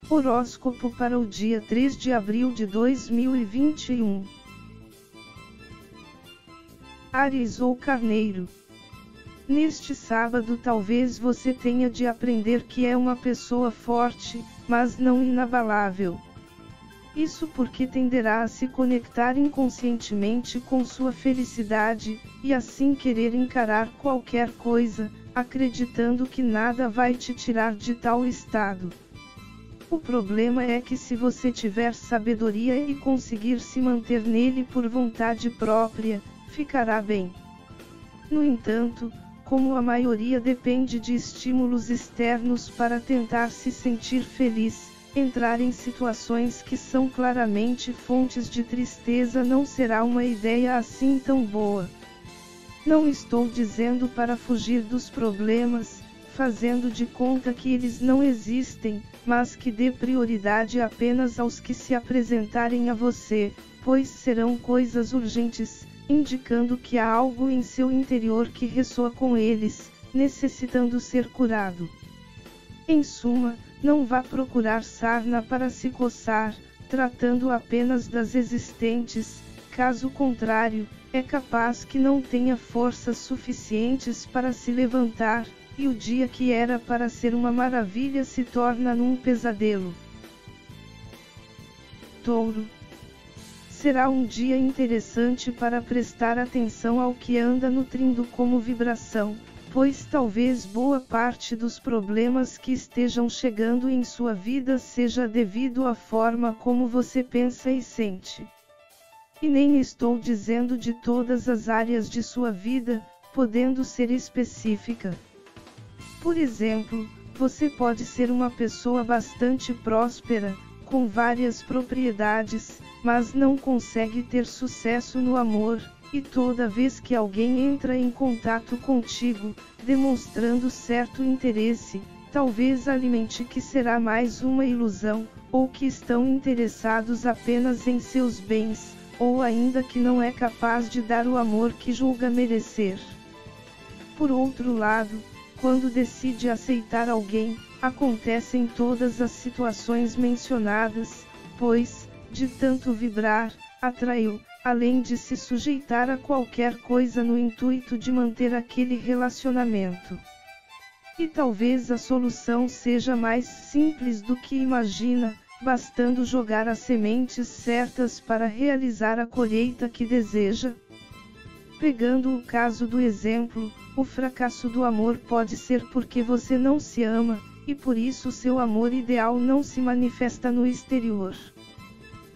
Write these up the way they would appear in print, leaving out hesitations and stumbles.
Horóscopo para o dia 3 de abril de 2021. Áries ou Carneiro. Neste sábado talvez você tenha de aprender que é uma pessoa forte, mas não inabalável. Isso porque tenderá a se conectar inconscientemente com sua felicidade, e assim querer encarar qualquer coisa, acreditando que nada vai te tirar de tal estado. O problema é que se você tiver sabedoria e conseguir se manter nele por vontade própria, ficará bem. No entanto, como a maioria depende de estímulos externos para tentar se sentir feliz, entrar em situações que são claramente fontes de tristeza não será uma ideia assim tão boa. Não estou dizendo para fugir dos problemas, fazendo de conta que eles não existem, mas que dê prioridade apenas aos que se apresentarem a você, pois serão coisas urgentes, indicando que há algo em seu interior que ressoa com eles, necessitando ser curado. Em suma, não vá procurar sarna para se coçar, tratando apenas das existentes, caso contrário, é capaz que não tenha forças suficientes para se levantar, e o dia que era para ser uma maravilha se torna num pesadelo. Touro. Será um dia interessante para prestar atenção ao que anda nutrindo como vibração, pois talvez boa parte dos problemas que estejam chegando em sua vida seja devido à forma como você pensa e sente. E nem estou dizendo de todas as áreas de sua vida, podendo ser específica. Por exemplo, você pode ser uma pessoa bastante próspera, com várias propriedades, mas não consegue ter sucesso no amor, e toda vez que alguém entra em contato contigo, demonstrando certo interesse, talvez alimente que será mais uma ilusão, ou que estão interessados apenas em seus bens, ou ainda que não é capaz de dar o amor que julga merecer. Por outro lado, quando decide aceitar alguém, acontecem todas as situações mencionadas, pois, de tanto vibrar, atraiu, além de se sujeitar a qualquer coisa no intuito de manter aquele relacionamento. E talvez a solução seja mais simples do que imagina, bastando jogar as sementes certas para realizar a colheita que deseja. Pegando o caso do exemplo, o fracasso do amor pode ser porque você não se ama, e por isso seu amor ideal não se manifesta no exterior.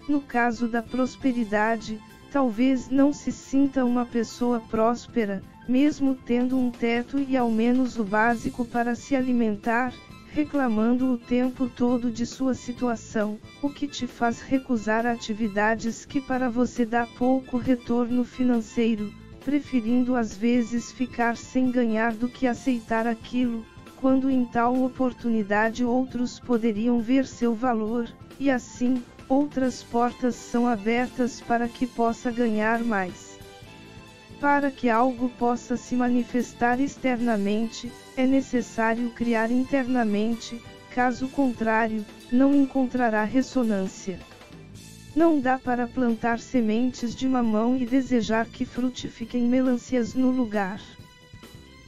No caso da prosperidade, talvez não se sinta uma pessoa próspera, mesmo tendo um teto e ao menos o básico para se alimentar, reclamando o tempo todo de sua situação, o que te faz recusar atividades que para você dá pouco retorno financeiro, preferindo às vezes ficar sem ganhar do que aceitar aquilo, quando em tal oportunidade outros poderiam ver seu valor, e assim, outras portas são abertas para que possa ganhar mais. Para que algo possa se manifestar externamente, é necessário criar internamente, caso contrário, não encontrará ressonância. Não dá para plantar sementes de mamão e desejar que frutifiquem melancias no lugar.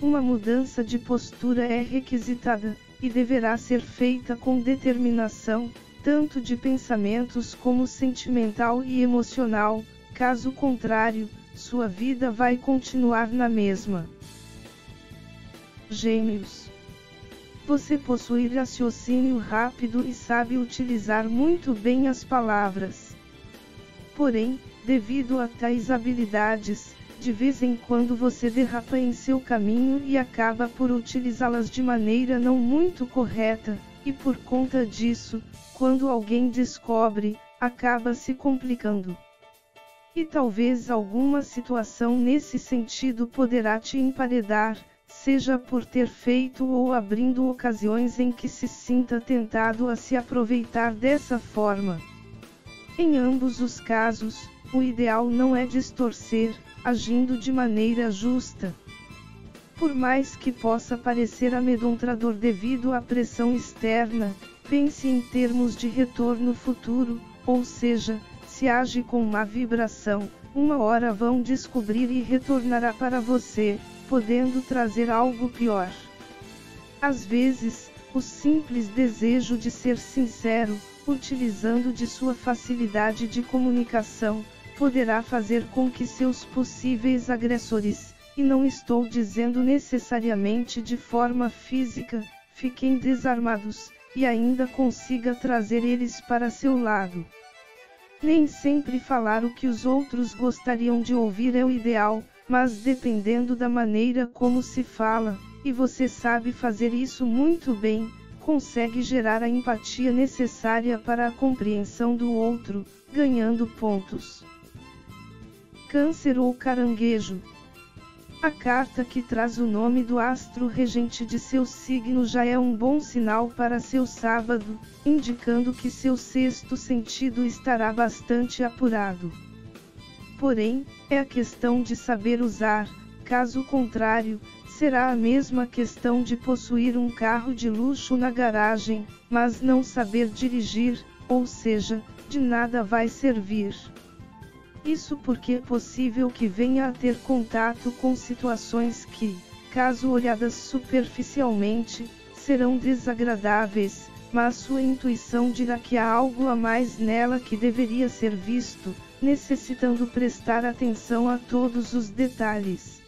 Uma mudança de postura é requisitada, e deverá ser feita com determinação, tanto de pensamentos como sentimental e emocional, caso contrário, sua vida vai continuar na mesma. Gêmeos. Você possui raciocínio rápido e sabe utilizar muito bem as palavras. Porém, devido a tais habilidades, de vez em quando você derrapa em seu caminho e acaba por utilizá-las de maneira não muito correta, e por conta disso, quando alguém descobre, acaba se complicando. E talvez alguma situação nesse sentido poderá te emparedar, seja por ter feito ou abrindo ocasiões em que se sinta tentado a se aproveitar dessa forma. Em ambos os casos, o ideal não é distorcer, agindo de maneira justa. Por mais que possa parecer amedrontador devido à pressão externa, Pense em termos de retorno futuro, ou seja, se age com má vibração, uma hora vão descobrir e retornará para você, podendo trazer algo pior. Às vezes, o simples desejo de ser sincero, utilizando de sua facilidade de comunicação, poderá fazer com que seus possíveis agressores, e não estou dizendo necessariamente de forma física, fiquem desarmados, e ainda consiga trazer eles para seu lado. Nem sempre falar o que os outros gostariam de ouvir é o ideal, mas dependendo da maneira como se fala, e você sabe fazer isso muito bem, consegue gerar a empatia necessária para a compreensão do outro, ganhando pontos. Câncer ou caranguejo. A carta que traz o nome do astro regente de seu signo já é um bom sinal para seu sábado, indicando que seu sexto sentido estará bastante apurado. Porém, é a questão de saber usar, caso contrário, será a mesma questão de possuir um carro de luxo na garagem, mas não saber dirigir, ou seja, de nada vai servir. Isso porque é possível que venha a ter contato com situações que, caso olhadas superficialmente, serão desagradáveis, mas sua intuição dirá que há algo a mais nela que deveria ser visto, necessitando prestar atenção a todos os detalhes.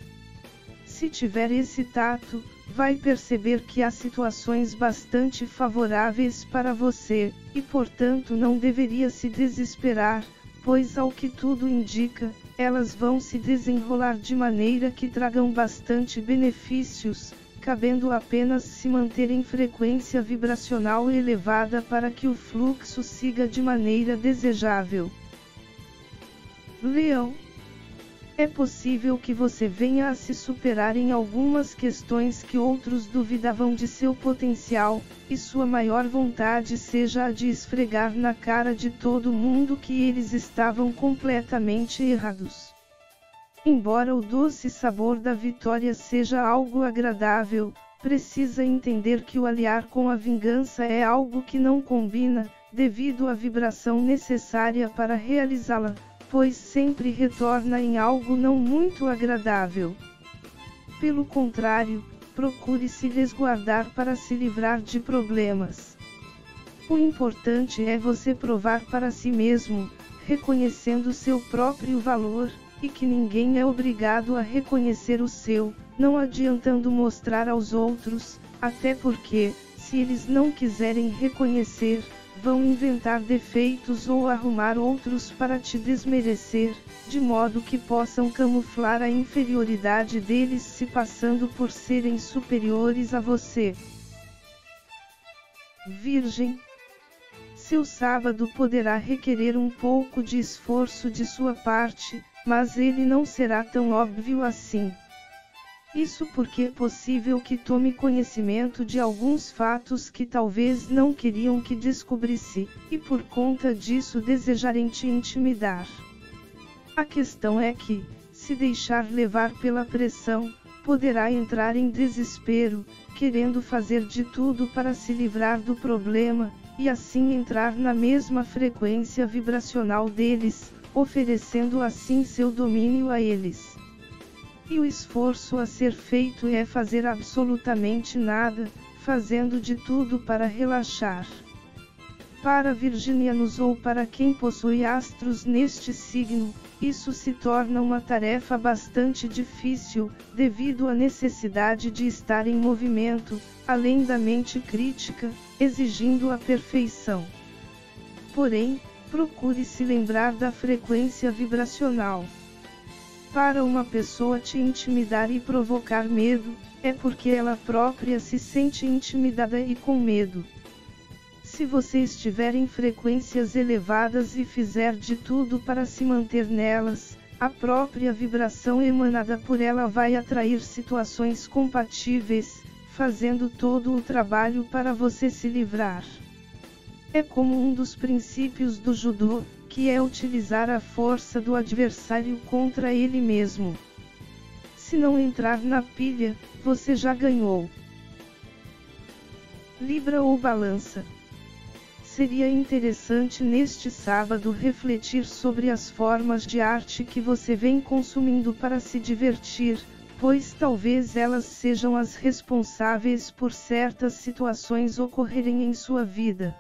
Se tiver esse tato, vai perceber que há situações bastante favoráveis para você, e portanto não deveria se desesperar, pois ao que tudo indica, elas vão se desenrolar de maneira que tragam bastante benefícios, cabendo apenas se manter em frequência vibracional elevada para que o fluxo siga de maneira desejável. Leão. É possível que você venha a se superar em algumas questões que outros duvidavam de seu potencial, e sua maior vontade seja a de esfregar na cara de todo mundo que eles estavam completamente errados. Embora o doce sabor da vitória seja algo agradável, precisa entender que o aliar com a vingança é algo que não combina, devido à vibração necessária para realizá-la, pois sempre retorna em algo não muito agradável. Pelo contrário, procure se resguardar para se livrar de problemas. O importante é você provar para si mesmo, reconhecendo seu próprio valor, e que ninguém é obrigado a reconhecer o seu, não adiantando mostrar aos outros, até porque, se eles não quiserem reconhecer, vão inventar defeitos ou arrumar outros para te desmerecer, de modo que possam camuflar a inferioridade deles se passando por serem superiores a você. Virgem. Seu sábado poderá requerer um pouco de esforço de sua parte, mas ele não será tão óbvio assim. Isso porque é possível que tome conhecimento de alguns fatos que talvez não queriam que descobrisse, e por conta disso desejarem te intimidar. A questão é que, se deixar levar pela pressão, poderá entrar em desespero, querendo fazer de tudo para se livrar do problema, e assim entrar na mesma frequência vibracional deles, oferecendo assim seu domínio a eles. E o esforço a ser feito é fazer absolutamente nada, fazendo de tudo para relaxar. Para virginianos ou para quem possui astros neste signo, isso se torna uma tarefa bastante difícil, devido à necessidade de estar em movimento, além da mente crítica, exigindo a perfeição. Porém, procure se lembrar da frequência vibracional. Para uma pessoa te intimidar e provocar medo, é porque ela própria se sente intimidada e com medo. Se você estiver em frequências elevadas e fizer de tudo para se manter nelas, a própria vibração emanada por ela vai atrair situações compatíveis, fazendo todo o trabalho para você se livrar. É como um dos princípios do judô, que é utilizar a força do adversário contra ele mesmo. Se não entrar na pilha, você já ganhou. Libra ou balança. Seria interessante neste sábado refletir sobre as formas de arte que você vem consumindo para se divertir, pois talvez elas sejam as responsáveis por certas situações ocorrerem em sua vida.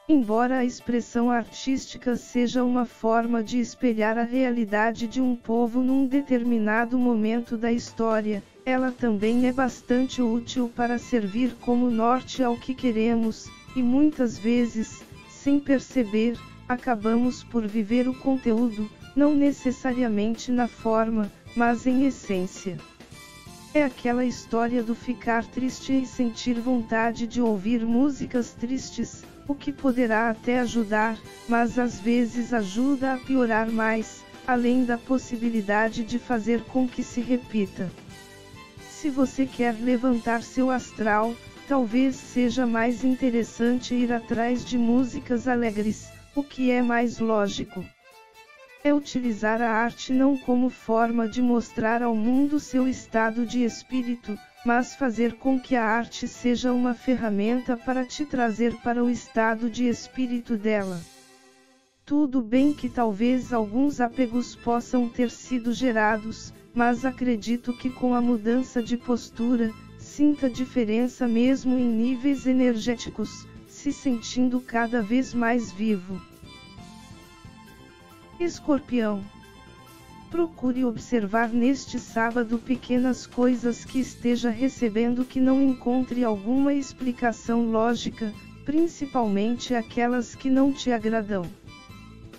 Embora a expressão artística seja uma forma de espelhar a realidade de um povo num determinado momento da história, ela também é bastante útil para servir como norte ao que queremos, e muitas vezes, sem perceber, acabamos por viver o conteúdo, não necessariamente na forma, mas em essência. É aquela história do ficar triste e sentir vontade de ouvir músicas tristes, o que poderá até ajudar, mas às vezes ajuda a piorar mais, além da possibilidade de fazer com que se repita. Se você quer levantar seu astral, talvez seja mais interessante ir atrás de músicas alegres, o que é mais lógico. É utilizar a arte não como forma de mostrar ao mundo seu estado de espírito, mas fazer com que a arte seja uma ferramenta para te trazer para o estado de espírito dela. Tudo bem que talvez alguns apegos possam ter sido gerados, mas acredito que com a mudança de postura, sinta diferença mesmo em níveis energéticos, se sentindo cada vez mais vivo. Escorpião. Procure observar neste sábado pequenas coisas que esteja recebendo que não encontre alguma explicação lógica, principalmente aquelas que não te agradam.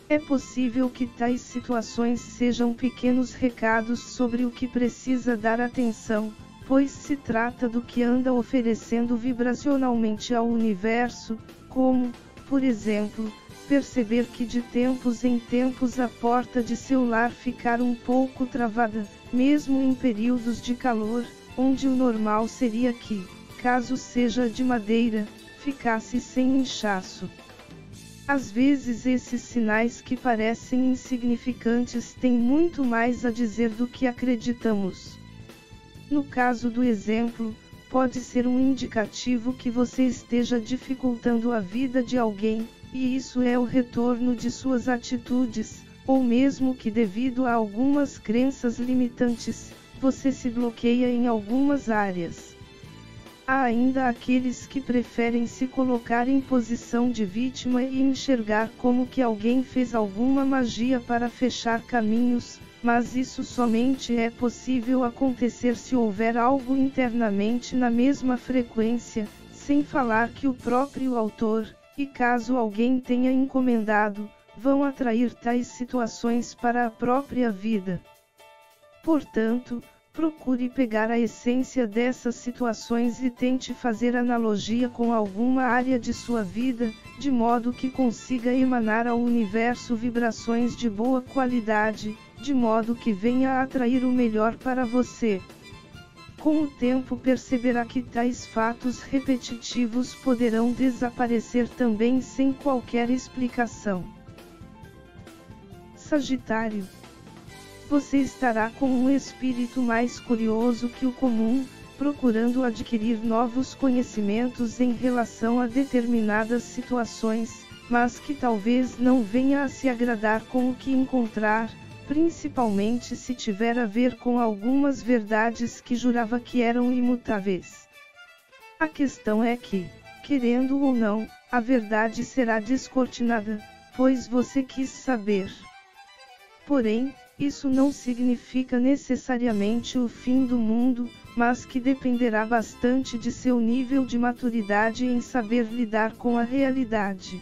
É possível que tais situações sejam pequenos recados sobre o que precisa dar atenção, pois se trata do que anda oferecendo vibracionalmente ao universo, como, por exemplo, perceber que de tempos em tempos a porta de seu lar ficar um pouco travada, mesmo em períodos de calor, onde o normal seria que, caso seja de madeira, ficasse sem inchaço. Às vezes esses sinais que parecem insignificantes têm muito mais a dizer do que acreditamos. No caso do exemplo, pode ser um indicativo que você esteja dificultando a vida de alguém, e isso é o retorno de suas atitudes, ou mesmo que devido a algumas crenças limitantes, você se bloqueia em algumas áreas. Há ainda aqueles que preferem se colocar em posição de vítima e enxergar como que alguém fez alguma magia para fechar caminhos, mas isso somente é possível acontecer se houver algo internamente na mesma frequência, sem falar que o próprio autor, e caso alguém tenha encomendado, vão atrair tais situações para a própria vida. Portanto, procure pegar a essência dessas situações e tente fazer analogia com alguma área de sua vida, de modo que consiga emanar ao universo vibrações de boa qualidade, de modo que venha a atrair o melhor para você. Com o tempo perceberá que tais fatos repetitivos poderão desaparecer também sem qualquer explicação. Sagitário. Você estará com um espírito mais curioso que o comum, procurando adquirir novos conhecimentos em relação a determinadas situações, mas que talvez não venha a se agradar com o que encontrar, principalmente se tiver a ver com algumas verdades que jurava que eram imutáveis. A questão é que, querendo ou não, a verdade será descortinada, pois você quis saber. Porém, isso não significa necessariamente o fim do mundo, mas que dependerá bastante de seu nível de maturidade em saber lidar com a realidade.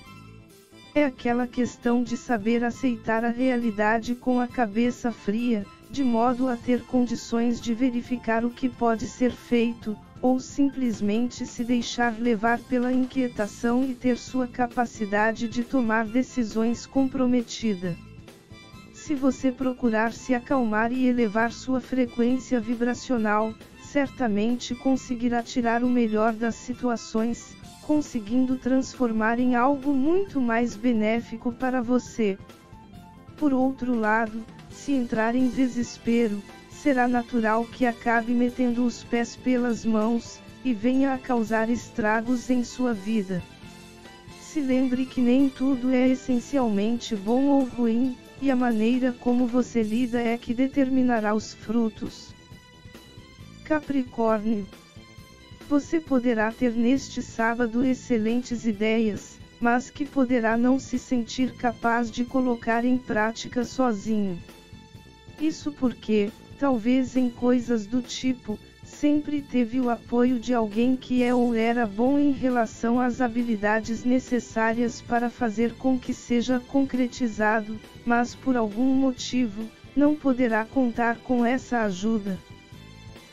É aquela questão de saber aceitar a realidade com a cabeça fria, de modo a ter condições de verificar o que pode ser feito, ou simplesmente se deixar levar pela inquietação e ter sua capacidade de tomar decisões comprometida. Se você procurar se acalmar e elevar sua frequência vibracional, certamente conseguirá tirar o melhor das situações, conseguindo transformar em algo muito mais benéfico para você. Por outro lado, se entrar em desespero, será natural que acabe metendo os pés pelas mãos, e venha a causar estragos em sua vida. Se lembre que nem tudo é essencialmente bom ou ruim, e a maneira como você lida é que determinará os frutos. Capricórnio. Você poderá ter neste sábado excelentes ideias, mas que poderá não se sentir capaz de colocar em prática sozinho. Isso porque, talvez em coisas do tipo, sempre teve o apoio de alguém que é ou era bom em relação às habilidades necessárias para fazer com que seja concretizado, mas por algum motivo, não poderá contar com essa ajuda.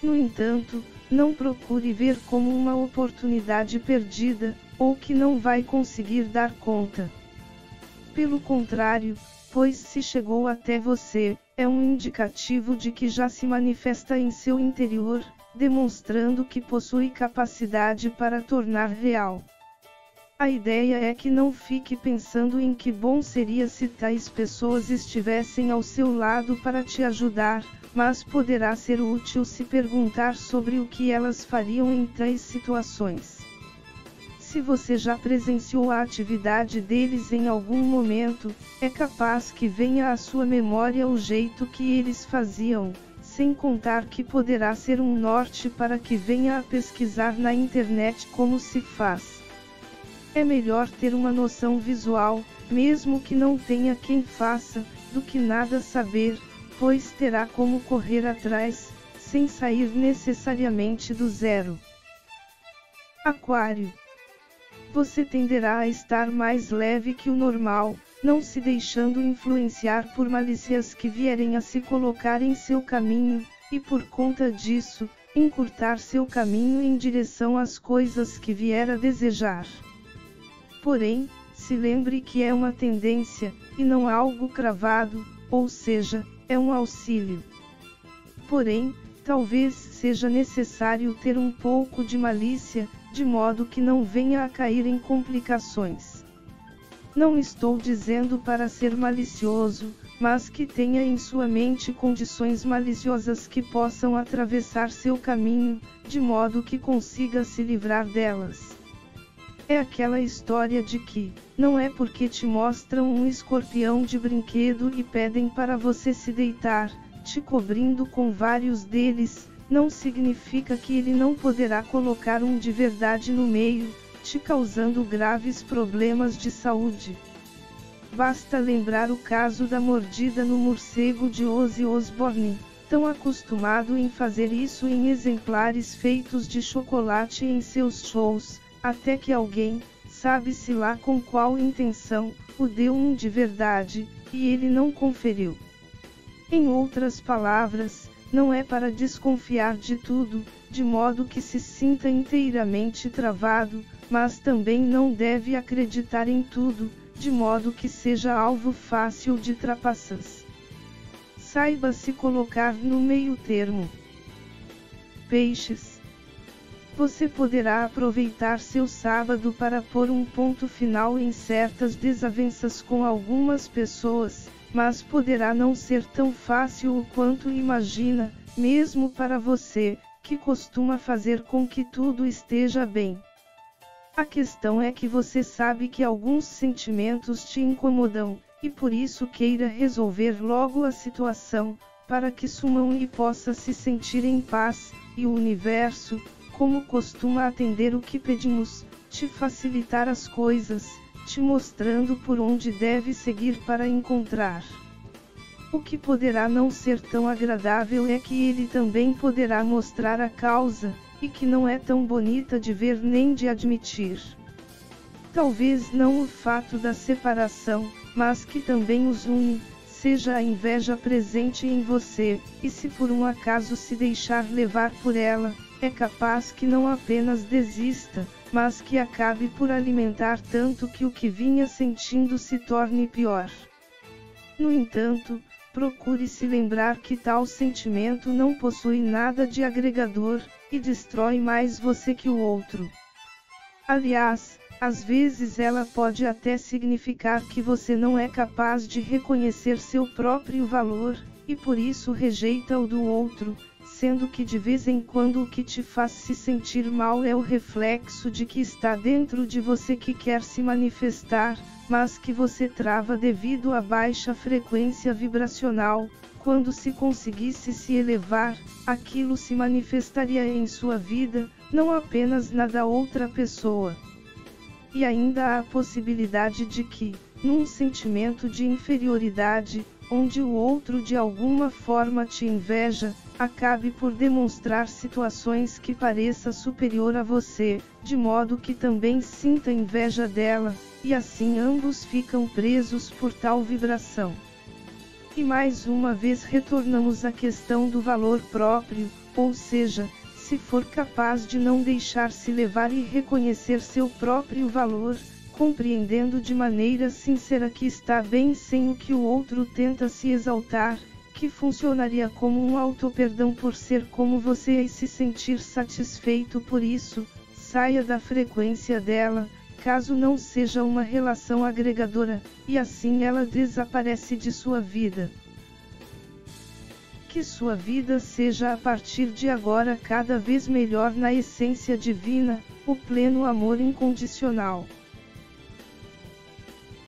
No entanto, não procure ver como uma oportunidade perdida, ou que não vai conseguir dar conta. Pelo contrário, pois se chegou até você, é um indicativo de que já se manifesta em seu interior, demonstrando que possui capacidade para tornar real. A ideia é que não fique pensando em que bom seria se tais pessoas estivessem ao seu lado para te ajudar, mas poderá ser útil se perguntar sobre o que elas fariam em tais situações. Se você já presenciou a atividade deles em algum momento, é capaz que venha à sua memória o jeito que eles faziam, sem contar que poderá ser um norte para que venha a pesquisar na internet como se faz. É melhor ter uma noção visual, mesmo que não tenha quem faça, do que nada saber, pois terá como correr atrás, sem sair necessariamente do zero. Aquário. Você tenderá a estar mais leve que o normal, não se deixando influenciar por malícias que vierem a se colocar em seu caminho, e por conta disso, encurtar seu caminho em direção às coisas que vier a desejar. Porém, se lembre que é uma tendência, e não algo cravado, ou seja, é um auxílio. Porém, talvez seja necessário ter um pouco de malícia, de modo que não venha a cair em complicações. Não estou dizendo para ser malicioso, mas que tenha em sua mente condições maliciosas que possam atravessar seu caminho, de modo que consiga se livrar delas. É aquela história de que, não é porque te mostram um escorpião de brinquedo e pedem para você se deitar, te cobrindo com vários deles, não significa que ele não poderá colocar um de verdade no meio, te causando graves problemas de saúde. Basta lembrar o caso da mordida no morcego de Ozzy Osbourne, tão acostumado em fazer isso em exemplares feitos de chocolate em seus shows, até que alguém, sabe-se lá com qual intenção, o deu um de verdade, e ele não conferiu. Em outras palavras, não é para desconfiar de tudo, de modo que se sinta inteiramente travado, mas também não deve acreditar em tudo, de modo que seja alvo fácil de trapaças. Saiba se colocar no meio termo. Peixes. Você poderá aproveitar seu sábado para pôr um ponto final em certas desavenças com algumas pessoas, mas poderá não ser tão fácil quanto imagina, mesmo para você, que costuma fazer com que tudo esteja bem. A questão é que você sabe que alguns sentimentos te incomodam, e por isso queira resolver logo a situação, para que sumam e possa se sentir em paz, e o universo, como costuma atender o que pedimos, te facilitar as coisas, te mostrando por onde deve seguir para encontrar. O que poderá não ser tão agradável é que ele também poderá mostrar a causa, e que não é tão bonita de ver nem de admitir. Talvez não o fato da separação, mas que também os une, seja a inveja presente em você, e se por um acaso se deixar levar por ela, é capaz que não apenas desista, mas que acabe por alimentar tanto que o que vinha sentindo se torne pior. No entanto, procure se lembrar que tal sentimento não possui nada de agregador, e destrói mais você que o outro. Aliás, às vezes ela pode até significar que você não é capaz de reconhecer seu próprio valor, e por isso rejeita o do outro, sendo que de vez em quando o que te faz se sentir mal é o reflexo de que está dentro de você que quer se manifestar, mas que você trava devido à baixa frequência vibracional. Quando se conseguisse se elevar, aquilo se manifestaria em sua vida, não apenas na da outra pessoa. E ainda há a possibilidade de que, num sentimento de inferioridade, onde o outro de alguma forma te inveja, acabe por demonstrar situações que pareça superior a você, de modo que também sinta inveja dela, e assim ambos ficam presos por tal vibração. E mais uma vez retornamos à questão do valor próprio, ou seja, se for capaz de não deixar-se levar e reconhecer seu próprio valor, compreendendo de maneira sincera que está bem sem o que o outro tenta se exaltar, que funcionaria como um auto-perdão por ser como você e se sentir satisfeito por isso, saia da frequência dela, caso não seja uma relação agregadora, e assim ela desaparece de sua vida. Que sua vida seja a partir de agora cada vez melhor na essência divina, o pleno amor incondicional.